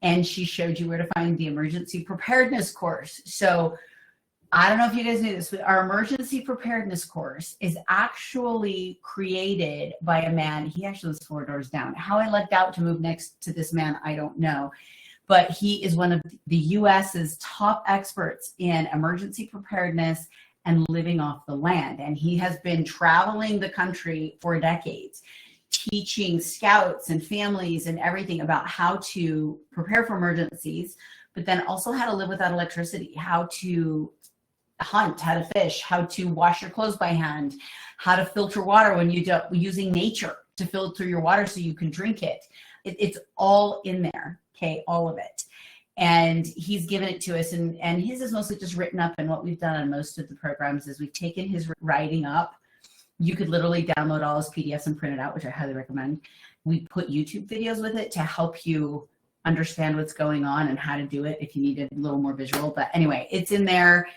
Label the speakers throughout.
Speaker 1: and she showed you where to find the emergency preparedness course. So I don't know if you guys knew this, but our emergency preparedness course is actually created by a man. He actually lives 4 doors down. How I lucked out to move next to this man, I don't know. But he is one of the US's top experts in emergency preparedness and living off the land. And he has been traveling the country for decades, teaching scouts and families and everything about how to prepare for emergencies, but then also how to live without electricity, how to hunt, how to fish, how to wash your clothes by hand, how to filter water when you don't, using nature to filter your water so you can drink it. It's all in there, okay, all of it. And he's given it to us, and his is mostly just written up. And what we've done on most of the programs is we've taken his writing up. You could literally download all his PDFs and print it out, which I highly recommend. We put YouTube videos with it to help you understand what's going on and how to do it if you need a little more visual. But anyway, it's in there,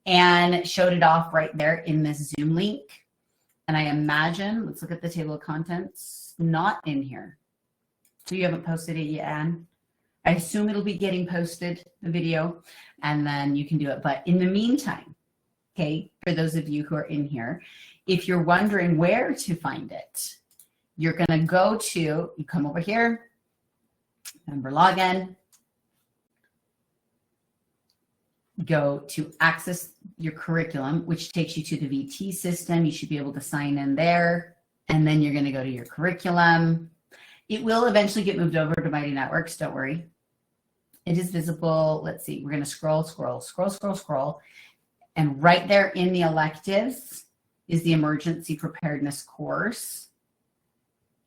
Speaker 1: and showed it off right there in this Zoom link. And I imagine, let's look at the table of contents, not in here. So you haven't posted it yet, Anne? I assume it'll be getting posted, the video, and then you can do it. But in the meantime, okay, for those of you who are in here, if you're wondering where to find it, you're going to go to, you come over here, member login, go to access your curriculum, which takes you to the VT system. You should be able to sign in there, and then you're going to go to your curriculum. It will eventually get moved over to Mighty Networks, don't worry. It is visible. Let's see, we're going to scroll. And right there in the electives is the emergency preparedness course.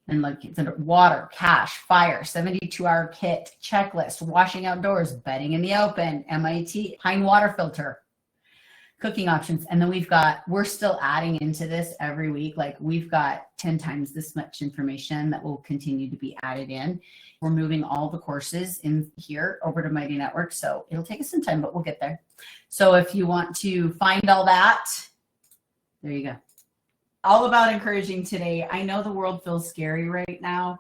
Speaker 1: And like it's under water, cash, fire, 72-hour kit, checklist, washing outdoors, bedding in the open, MIT, Pine water filter, cooking options. And then we're still adding into this every week. Like we've got 10 times this much information that will continue to be added in. We're moving all the courses in here over to Mighty Network. So it'll take us some time, but we'll get there. So if you want to find all that, there you go. All about encouraging today. I know the world feels scary right now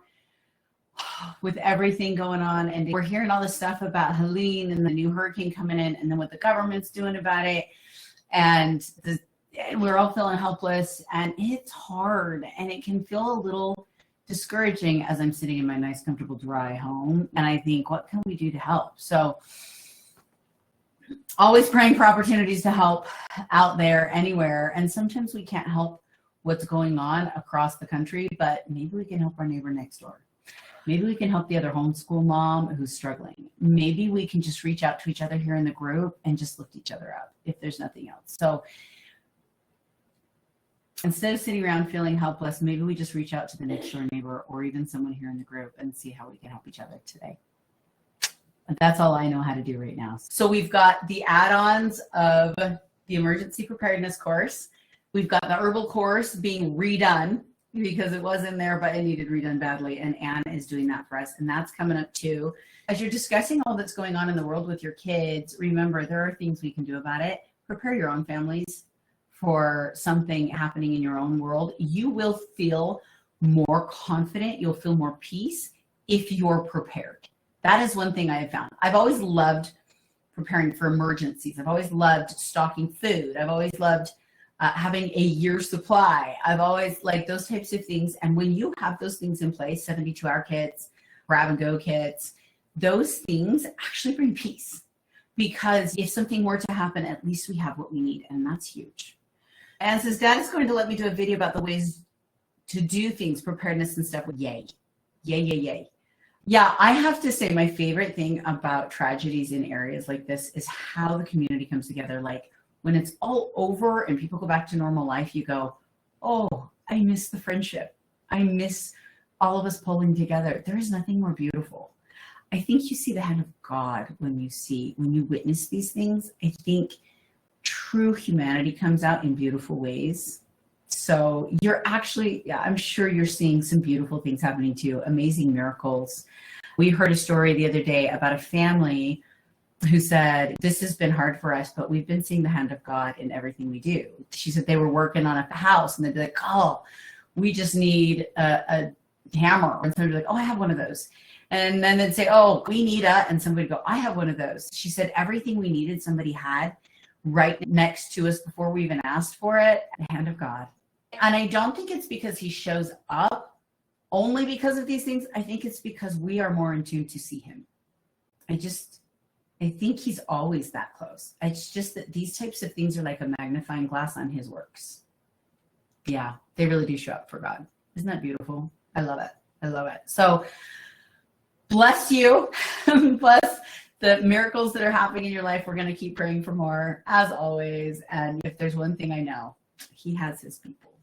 Speaker 1: with everything going on, and we're hearing all this stuff about Helene and the new hurricane coming in, and then what the government's doing about it, and we're all feeling helpless, and it's hard, and it can feel a little discouraging as I'm sitting in my nice, comfortable, dry home, and I think, what can we do to help? So always praying for opportunities to help out there, anywhere, and sometimes we can't help what's going on across the country, but maybe we can help our neighbor next door. Maybe we can help the other homeschool mom who's struggling. Maybe we can just reach out to each other here in the group and just lift each other up if there's nothing else. So instead of sitting around feeling helpless, maybe we just reach out to the next door neighbor or even someone here in the group and see how we can help each other today. And that's all I know how to do right now. So we've got the add-ons of the emergency preparedness course. We've got the herbal course being redone because it was in there, but it needed redone badly. And Anne is doing that for us. And that's coming up too. As you're discussing all that's going on in the world with your kids, remember there are things we can do about it. Prepare your own families for something happening in your own world. You will feel more confident. You'll feel more peace if you're prepared. That is one thing I have found. I've always loved preparing for emergencies. I've always loved stocking food. I've always loved having a year's supply. I've always liked those types of things. And when you have those things in place, 72-hour kits, grab and go kits, those things actually bring peace. Because if something were to happen, at least we have what we need. And that's huge. And says, Dad is going to let me do a video about the ways to do things, preparedness and stuff. Yay. Yay, yay, yay. Yeah, I have to say my favorite thing about tragedies in areas like this is how the community comes together. Like, when it's all over and people go back to normal life, you go, oh, I miss the friendship. I miss all of us pulling together. There is nothing more beautiful. I think you see the hand of God when you witness these things. I think true humanity comes out in beautiful ways. So you're actually, yeah, I'm sure you're seeing some beautiful things happening too, amazing miracles. We heard a story the other day about a family who said, this has been hard for us, but we've been seeing the hand of God in everything we do. She said they were working on a house and they'd be like, oh, we just need a hammer. And somebody'd be like, oh, I have one of those. And then they'd say, oh, we need a, and somebody would go, I have one of those. She said everything we needed, somebody had right next to us before we even asked for it. The hand of God. And I don't think it's because he shows up only because of these things. I think it's because we are more in tune to see him. I think he's always that close. It's just that these types of things are like a magnifying glass on his works. Yeah, they really do show up for God. Isn't that beautiful? I love it. I love it. So bless you. Bless the miracles that are happening in your life. We're going to keep praying for more, as always. And if there's one thing I know, he has his people.